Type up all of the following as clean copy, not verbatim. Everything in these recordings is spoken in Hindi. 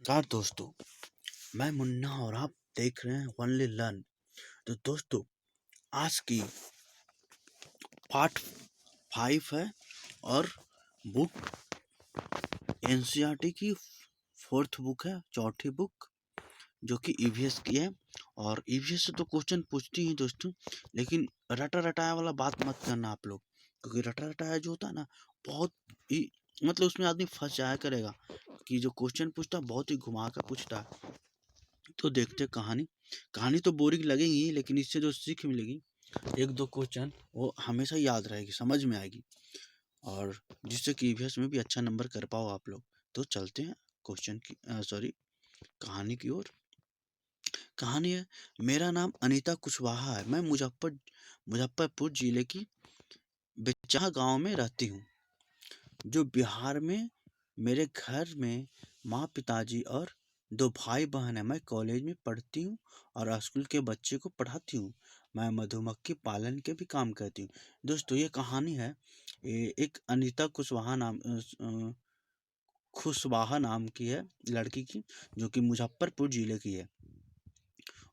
नमस्कार दोस्तों, मैं मुन्ना और आप देख रहे हैं ओनली लर्न। तो दोस्तों, आज की पार्ट 5 है और बुक एनसीईआरटी की फोर्थ बुक है, चौथी बुक, जो कि ईवीएस की है। और ईवीएस से तो क्वेश्चन पूछती हैं दोस्तों, लेकिन रटा रटाया वाला बात मत करना आप लोग, क्योंकि रटा रटाया जो होता है ना, बहुत ही मतलब उसमें आदमी फंस जाया करेगा कि जो क्वेश्चन पूछता है बहुत ही घुमा कर पूछता है। तो देखते कहानी। कहानी तो बोरिंग लगेगी, लेकिन इससे जो सीख मिलेगी, एक दो क्वेश्चन वो हमेशा याद रहेगी, समझ में आएगी, और जिससे कि ईवीएस में भी अच्छा नंबर कर पाओ आप लोग। तो चलते हैं क्वेश्चन की सॉरी कहानी की ओर। कहानी है, मेरा नाम अनीता कुशवाहा है। मैं मुजफ्फरपुर जिले की बेचाहा गांव में रहती हूँ, जो बिहार में। मेरे घर में माँ, पिताजी और दो भाई बहन है। मैं कॉलेज में पढ़ती हूँ और स्कूल के बच्चे को पढ़ाती हूँ। मैं मधुमक्खी पालन के भी काम करती हूँ। दोस्तों, ये कहानी है एक अनीता खुशवाहा नाम की है, लड़की की, जो कि मुजफ्फरपुर जिले की है।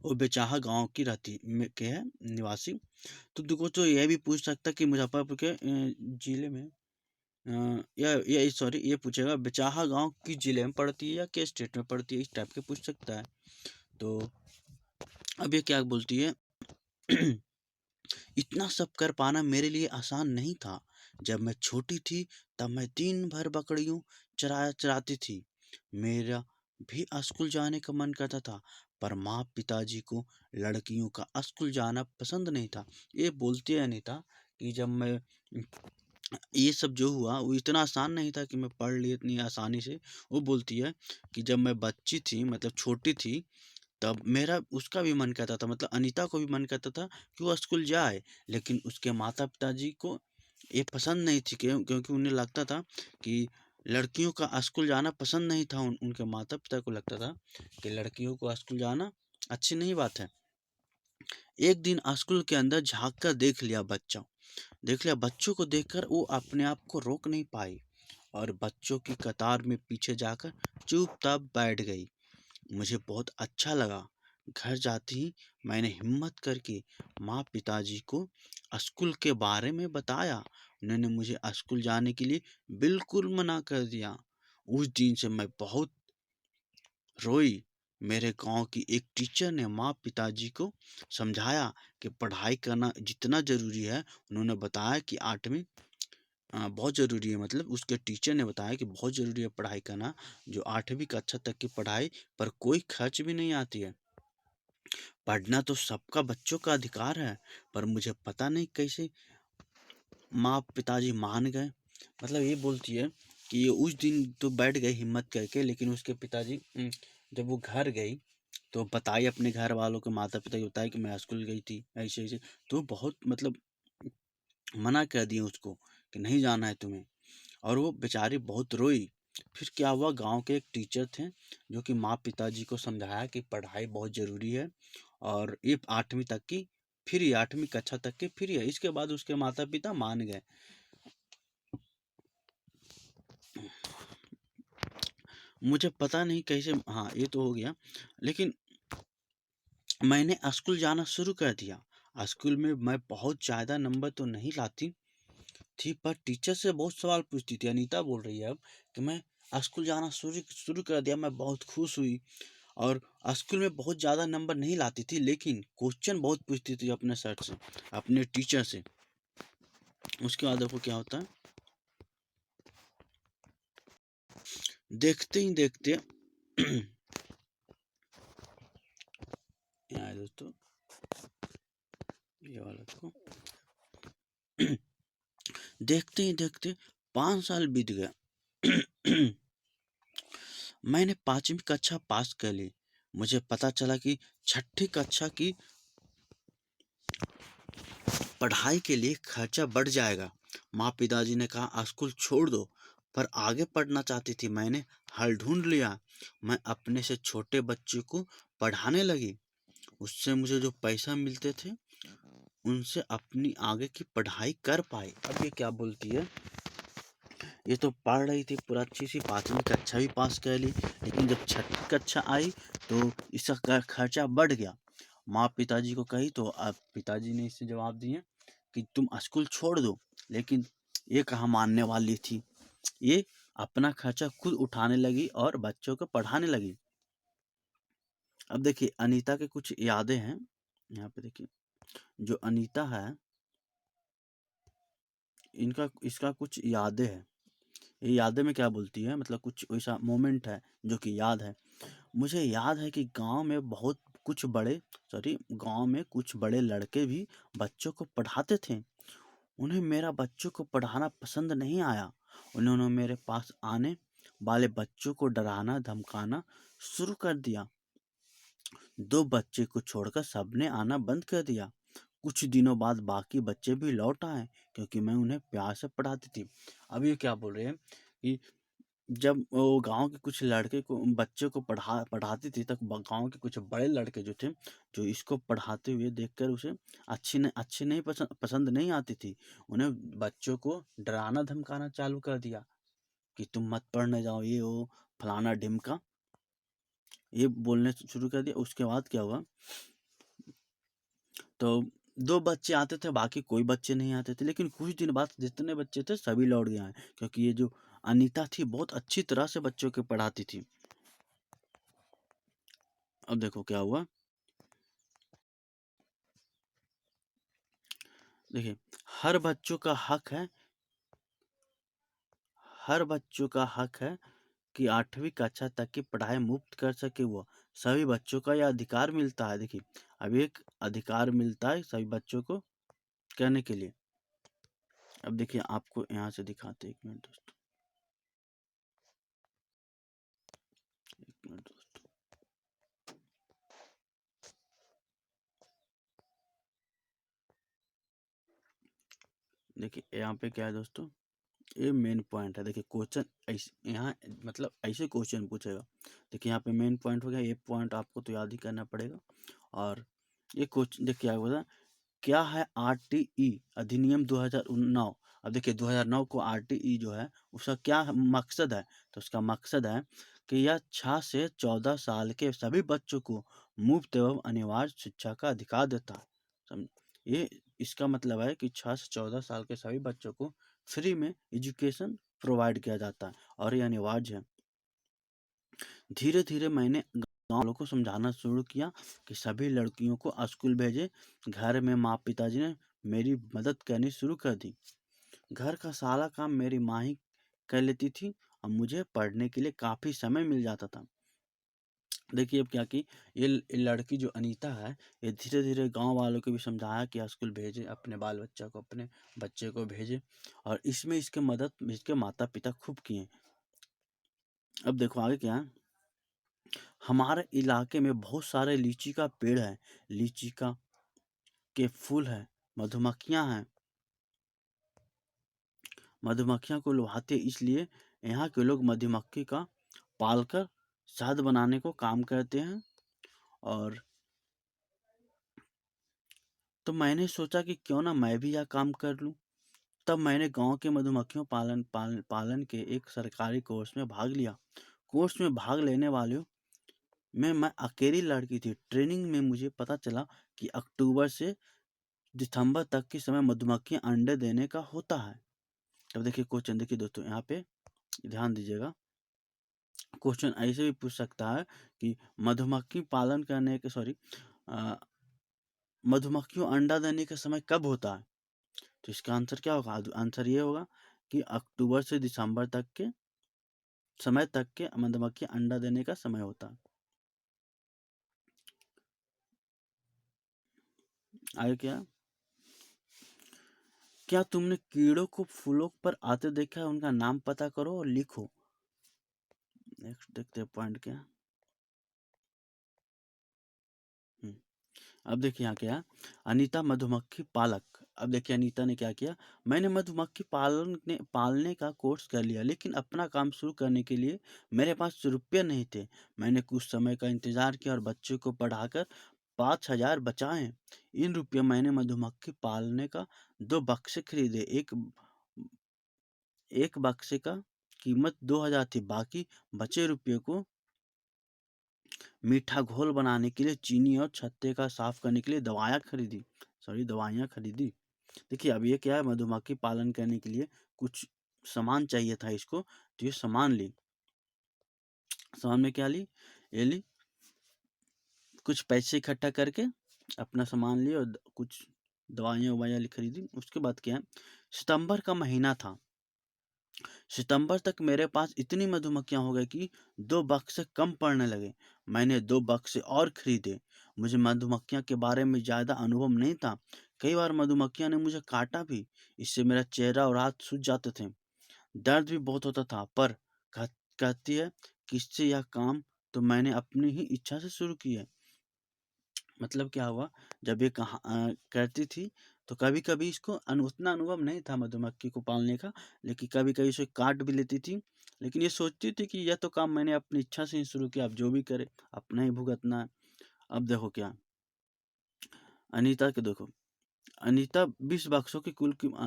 वो बेचाहा गांव की के है निवासी। तो देखो, तो यह भी पूछ सकता कि मुजफ्फरपुर के जिले में ये सॉरी ये पूछेगा बेचाहा गांव किस जिले में पड़ती है या किस स्टेट में पड़ती है, इस टाइप के पूछ सकता है। तो अब ये क्या बोलती है इतना सब कर पाना मेरे लिए आसान नहीं था। जब मैं छोटी थी तब मैं दिन भर बकरियों चराती थी। मेरा भी स्कूल जाने का मन करता था, पर माँ पिताजी को लड़कियों का स्कूल जाना पसंद नहीं था। ये बोलती है अनीता कि जब मैं ये सब जो हुआ वो इतना आसान नहीं था कि मैं पढ़ ली इतनी आसानी से। वो बोलती है कि जब मैं बच्ची थी, मतलब छोटी थी, तब मेरा उसका भी मन करता था, मतलब अनीता को भी मन करता था कि वो स्कूल जाए, लेकिन उसके माता पिताजी को ये पसंद नहीं थी, क्योंकि उन्हें लगता था कि लड़कियों का स्कूल जाना पसंद नहीं था। उनके माता पिता को लगता था कि लड़कियों को स्कूल जाना अच्छी नहीं बात है। एक दिन स्कूल के अंदर झांक कर देख लिया बच्चों को देखकर वो अपने आप को रोक नहीं पाई और बच्चों की कतार में पीछे जाकर चुपचाप बैठ गई। मुझे बहुत अच्छा लगा। घर जाते ही मैंने हिम्मत करके माँ पिताजी को स्कूल के बारे में बताया। उन्होंने मुझे स्कूल जाने के लिए बिल्कुल मना कर दिया। उस दिन से मैं बहुत रोई। मेरे गांव की एक टीचर ने माँ पिताजी को समझाया कि पढ़ाई करना जितना ज़रूरी है। उन्होंने बताया कि 8वीं बहुत ज़रूरी है, मतलब उसके टीचर ने बताया कि बहुत ज़रूरी है पढ़ाई करना, जो 8वीं कक्षा तक की पढ़ाई पर कोई खर्च भी नहीं आती है। पढ़ना तो सबका बच्चों का अधिकार है, पर मुझे पता नहीं कैसे माँ पिताजी मान गए। मतलब ये बोलती है कि ये उस दिन तो बैठ गए हिम्मत करके, लेकिन उसके पिताजी जब वो घर गई तो बताई अपने घर वालों के माता पिता को, बताया कि मैं स्कूल गई थी ऐसे ऐसे। तो बहुत मतलब मना कर दिए उसको कि नहीं जाना है तुम्हें, और वो बेचारी बहुत रोई। फिर क्या हुआ, गांव के एक टीचर थे जो कि माँ पिताजी को समझाया कि पढ़ाई बहुत ज़रूरी है, और ये 8वीं तक की फ्री, 8वीं कक्षा तक की फ्री है। इसके बाद उसके माता पिता मान गए। मुझे पता नहीं कैसे, हाँ ये तो हो गया, लेकिन मैंने स्कूल जाना शुरू कर दिया। स्कूल में मैं बहुत ज़्यादा नंबर तो नहीं लाती थी, पर टीचर से बहुत सवाल पूछती थी। अनीता बोल रही है अब कि मैं स्कूल जाना शुरू शुरू कर दिया। मैं बहुत खुश हुई, और स्कूल में बहुत ज़्यादा नंबर नहीं लाती थी, लेकिन क्वेश्चन बहुत पूछती थी अपने सर से, अपने टीचर से। उसके बाद देखो क्या होता है, देखते ही देखते यहाँ है दोस्तों, ये वाला देखो। देखते ही देखते 5 साल बीत गए। मैंने 5वीं कक्षा पास कर ली। मुझे पता चला कि 6ठी कक्षा की पढ़ाई के लिए खर्चा बढ़ जाएगा। माँ पिताजी ने कहा स्कूल छोड़ दो, पर आगे पढ़ना चाहती थी। मैंने हल ढूंढ लिया। मैं अपने से छोटे बच्चे को पढ़ाने लगी। उससे मुझे जो पैसा मिलते थे उनसे अपनी आगे की पढ़ाई कर पाई। अब ये क्या बोलती है ये तो पढ़ रही थी पूरा अच्छी सी, 5वीं कक्षा भी पास कर ली, लेकिन जब 6ठी कक्षा आई तो इसका खर्चा बढ़ गया। माँ पिताजी को कही तो अब पिताजी ने इसे जवाब दिए कि तुम स्कूल छोड़ दो, लेकिन ये कहाँ मानने वाली थी। ये अपना खर्चा खुद उठाने लगी और बच्चों को पढ़ाने लगी। अब देखिए अनीता के कुछ यादें हैं, यहाँ पे देखिए जो अनीता है इनका इसका कुछ यादें हैं। ये यादें में क्या बोलती है, मतलब कुछ ऐसा मोमेंट है जो कि याद है। मुझे याद है कि गांव में कुछ बड़े लड़के भी बच्चों को पढ़ाते थे। उन्हें मेरा बच्चों को पढ़ाना पसंद नहीं आया। उन्होंने मेरे पास आने वाले बच्चों को डराना धमकाना शुरू कर दिया। 2 बच्चे को छोड़कर सबने आना बंद कर दिया। कुछ दिनों बाद बाकी बच्चे भी लौट आए क्योंकि मैं उन्हें प्यार से पढ़ाती थी। अब ये क्या बोल रहे हैं कि जब वो गाँव के कुछ लड़के को बच्चे को पढ़ाती थी, तब गाँव के कुछ बड़े लड़के जो थे, जो इसको पढ़ाते हुए देखकर उसे अच्छी नहीं पसंद नहीं आती थी। उन्हें बच्चों को डराना धमकाना चालू कर दिया कि तुम मत पढ़ने जाओ, ये वो फलाना ढिमका, ये बोलने शुरू कर दिया। उसके बाद क्या हुआ, तो 2 बच्चे आते थे, बाकी कोई बच्चे नहीं आते थे। लेकिन कुछ दिन बाद जितने बच्चे थे सभी लौट गए हैं, क्योंकि ये जो अनीता थी बहुत अच्छी तरह से बच्चों को पढ़ाती थी। अब देखो क्या हुआ, देखिए हर बच्चों का हक है हर बच्चों का हक है कि 8वीं कक्षा तक की पढ़ाई मुफ्त कर सके वो। सभी बच्चों का यह अधिकार मिलता है। देखिए अब एक अधिकार मिलता है सभी बच्चों को करने के लिए। अब देखिए आपको यहाँ से दिखाते हैं, 1 मिनट दोस्तों, 1 मिनट दोस्तों। देखिए यहाँ पे क्या है दोस्तों, ये मेन पॉइंट है। देखिए क्वेश्चन ऐसे यहाँ मतलब ऐसे क्वेश्चन पूछेगा। देखिए यहाँ पे मेन पॉइंट हो गया, ये पॉइंट आपको तो याद ही करना पड़ेगा। और ये क्वेश्चन देखिए क्या बोला, क्या है आरटीई अधिनियम 2009। अब देखिए 2009 को आरटीई जो है उसका क्या मकसद है, तो उसका मकसद है कि यह 6 से 14 साल के सभी बच्चों को मुफ्त एवं अनिवार्य शिक्षा का अधिकार देता है। ये इसका मतलब है कि 6 से 14 साल के सभी बच्चों को फ्री में एजुकेशन प्रोवाइड किया जाता है और ये अनिवार्य है। धीरे धीरे मैंने गाँव वालों को समझाना शुरू किया कि सभी लड़कियों को स्कूल भेजे। घर में माँ पिताजी ने मेरी मदद करनी शुरू कर दी। घर का सारा काम मेरी माँ ही कर लेती थी और मुझे पढ़ने के लिए काफ़ी समय मिल जाता था। देखिए अब क्या कि ये लड़की जो अनीता है, ये धीरे धीरे गांव वालों को भी समझाया कि स्कूल भेजे अपने बाल बच्चा को, अपने बच्चे को भेजे, और इसमें इसके मदद इसके माता पिता खूब किए। अब देखो आगे क्या है, हमारे इलाके में बहुत सारे लीची का पेड़ है, लीची का के फूल है, मधुमक्खियां हैं, मधुमक्खियां को लुभाते इसलिए यहाँ के लोग मधुमक्खी का पालकर शहद बनाने को काम करते हैं। और तो मैंने सोचा कि क्यों ना मैं भी यह काम कर लूं। तब मैंने गांव के मधुमक्खियों पालन के एक सरकारी कोर्स में भाग लिया। कोर्स में भाग लेने वालों में मैं अकेली लड़की थी। ट्रेनिंग में मुझे पता चला कि अक्टूबर से दिसंबर तक के समय मधुमक्खियां अंडे देने का होता है। अब देखिए क्वेश्चन, देखिए दोस्तों यहाँ पे ध्यान दीजिएगा, क्वेश्चन ऐसे भी पूछ सकता है कि मधुमक्खी पालन करने के सॉरी मधुमक्खियों अंडा देने का समय कब होता है। तो इसका आंसर क्या होगा, आंसर ये होगा कि अक्टूबर से दिसंबर तक के समय तक के मधुमक्खी अंडा देने का समय होता है। आगे क्या तुमने कीड़ों को फूलों पर आते देखा है, उनका नाम पता करो और लिखो। नेक्स्ट देखते हैं पॉइंट क्या। हम्म, अब देखिए यहाँ क्या है, अनीता मधुमक्खी पालक। अब देखिए अनीता ने क्या किया, मैंने मधुमक्खी पालने का कोर्स कर लिया, लेकिन अपना काम शुरू करने के लिए मेरे पास रुपये नहीं थे। मैंने कुछ समय का इंतजार किया और बच्चों को पढ़ाकर 5,000 बचाए। इन रुपये मैंने मधुमक्खी पालने का 2 बक्से खरीदे, एक बक्से का कीमत 2000 थी। बाकी बचे रुपये को मीठा घोल बनाने के लिए चीनी और छत्ते का साफ करने के लिए दवाइयाँ खरीदी। देखिए अब ये क्या है, मधुमक्खी पालन करने के लिए कुछ सामान चाहिए था इसको, तो ये सामान ली। सामान में क्या ली? ये ली कुछ पैसे इकट्ठा करके अपना सामान ली और कुछ दवाइयाँ खरीदी। उसके बाद क्या है, सितंबर का महीना था। सितंबर तक मेरे पास इतनी मधुमक्खियां हो गई कि 2 बक्से कम पड़ने लगे। मैंने 2 बक्से और खरीदे। मुझे मधुमक्खियां के बारे में ज़्यादा अनुभव नहीं था। कई बार मधुमक्खियां ने मुझे काटा भी। इससे मेरा चेहरा और हाथ सूज जाते थे। दर्द भी बहुत होता था, पर कहती है कि इससे यह काम तो मैंने अपनी ही इच्छा से शुरू की है। मतलब क्या हुआ, जब ये करती थी तो कभी-कभी इसको उतना अनुभव नहीं था मधुमक्खी को पालने का, लेकिन कभी-कभी इसे काट भी लेती थी। लेकिन ये सोचती थी कि यह तो काम मैंने अपनी इच्छा से ही शुरू किया, अब जो भी करे अपना ही भुगतना है। अब देखो क्या, अनीता के देखो, अनीता 20 बक्सों की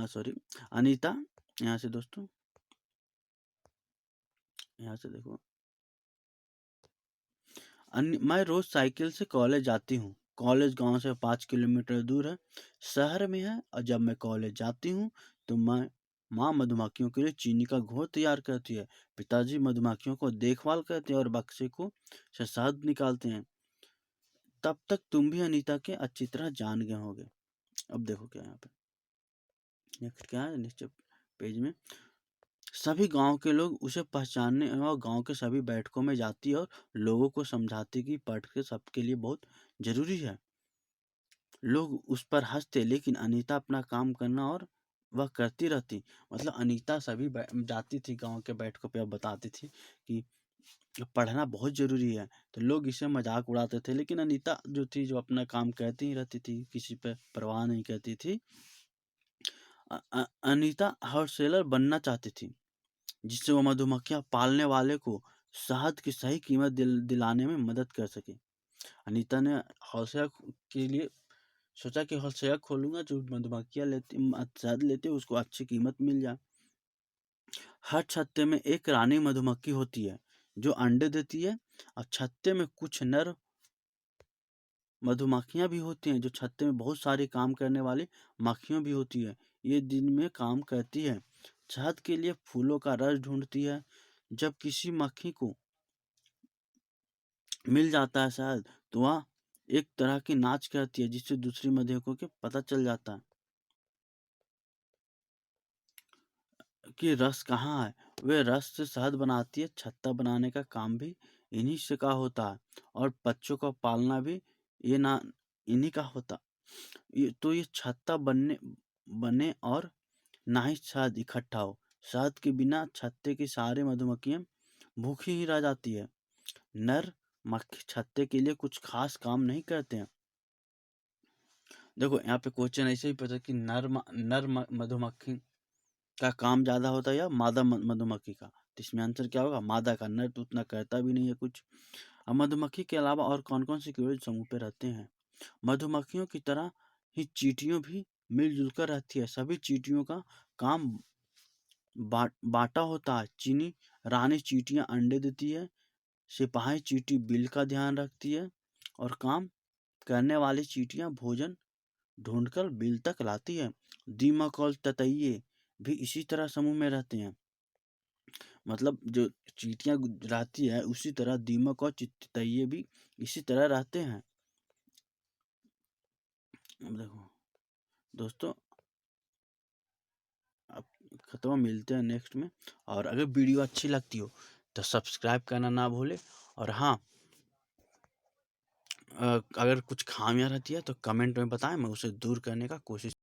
सॉरी, अनीता यहाँ से दोस्तों, यहाँ से देखो, मैं रोज साइकिल से कॉलेज जाती हूँ। कॉलेज गांव से 5 किलोमीटर दूर है, शहर में है। और जब मैं कॉलेज जाती हूँ तो मैं माँ मधुमक्खियों के लिए चीनी का घोल तैयार करती है। पिताजी मधुमक्खियों को देखभाल करते हैं और बक्से को से शहद निकालते हैं। तब तक तुम भी अनीता के अच्छी तरह जान गए होगे। अब देखो क्या यहाँ पे नेक्स्ट क्या है, नीचे पेज में सभी गांव के लोग उसे पहचानने और गांव के सभी बैठकों में जाती है और लोगों को समझाती कि पढ़ के सबके लिए बहुत जरूरी है। लोग उस पर हंसते, लेकिन अनीता अपना काम करना और वह करती रहती। मतलब अनीता सभी जाती थी गांव के बैठकों पे और बताती थी कि पढ़ना बहुत जरूरी है। तो लोग इसे मजाक उड़ाते थे, लेकिन अनीता जो थी जो अपना काम करती ही रहती थी, किसी पे परवाह नहीं करती थी। अनीता होलसेलर बनना चाहती थी, जिससे वो मधुमक्खियां पालने वाले को शहद की सही कीमत दिलाने में मदद कर सके। अनीता ने होलसेलर के लिए सोचा कि होलसेलर खोलूंगा, जो मधुमक्खियां शहद लेते उसको अच्छी कीमत मिल जाए। हर छत्ते में एक रानी मधुमक्खी होती है जो अंडे देती है, और छत्ते में कुछ नर मधुमक्खियां भी होती हैं जो छत्ते में बहुत सारी काम करने वाली मक्खियां भी होती है। ये दिन में काम करती है, शहद के लिए फूलों का रस ढूंढती है। जब किसी मक्खी को मिल जाता है शहद, तो वह एक तरह की नाच करती है, जिससे दूसरी मधुमक्खियों को पता चल जाता है कि रस कहाँ है। वे रस से शहद बनाती है। छत्ता बनाने का काम भी इन्हीं से का होता है, और बच्चों का पालना भी ये ना इन्हीं का होता। ये छत्ता बने और ना ही शहद इकट्ठा हो। शहद के बिना छत्ते की सारी मधुमक्खियां भूखी ही रह जाती है। नर मक्खी छत्ते के लिए कुछ खास काम नहीं करते हैं। देखो यहाँ पे क्वेश्चन ऐसे ही पता कि मधुमक्खी का काम ज्यादा होता है या मादा मधुमक्खी का, तो इसमें आंसर क्या होगा, मादा का। नर तो उतना करता भी नहीं है कुछ। अब मधुमक्खी के अलावा और कौन कौन से कीड़े समूह पे रहते हैं? मधुमक्खियों की तरह ही चींटियों भी मिलजुल कर रहती है। सभी चींटियों का काम बांटा होता है। चीनी रानी चींटियां अंडे देती है, सिपाही चींटी बिल का ध्यान रखती है, और काम करने वाली चींटियां भोजन ढूंढकर बिल तक लाती है। दीमक और ततैये भी इसी तरह समूह में रहते हैं। मतलब जो चींटियां रहती है उसी तरह दीमक और ततैये भी इसी तरह रहते हैं। अब देखो दोस्तों, अब खत्म, मिलते हैं नेक्स्ट में। और अगर वीडियो अच्छी लगती हो तो सब्सक्राइब करना ना भूले। और हाँ, अगर कुछ खामियां रहती है तो कमेंट में बताएं, मैं उसे दूर करने का कोशिश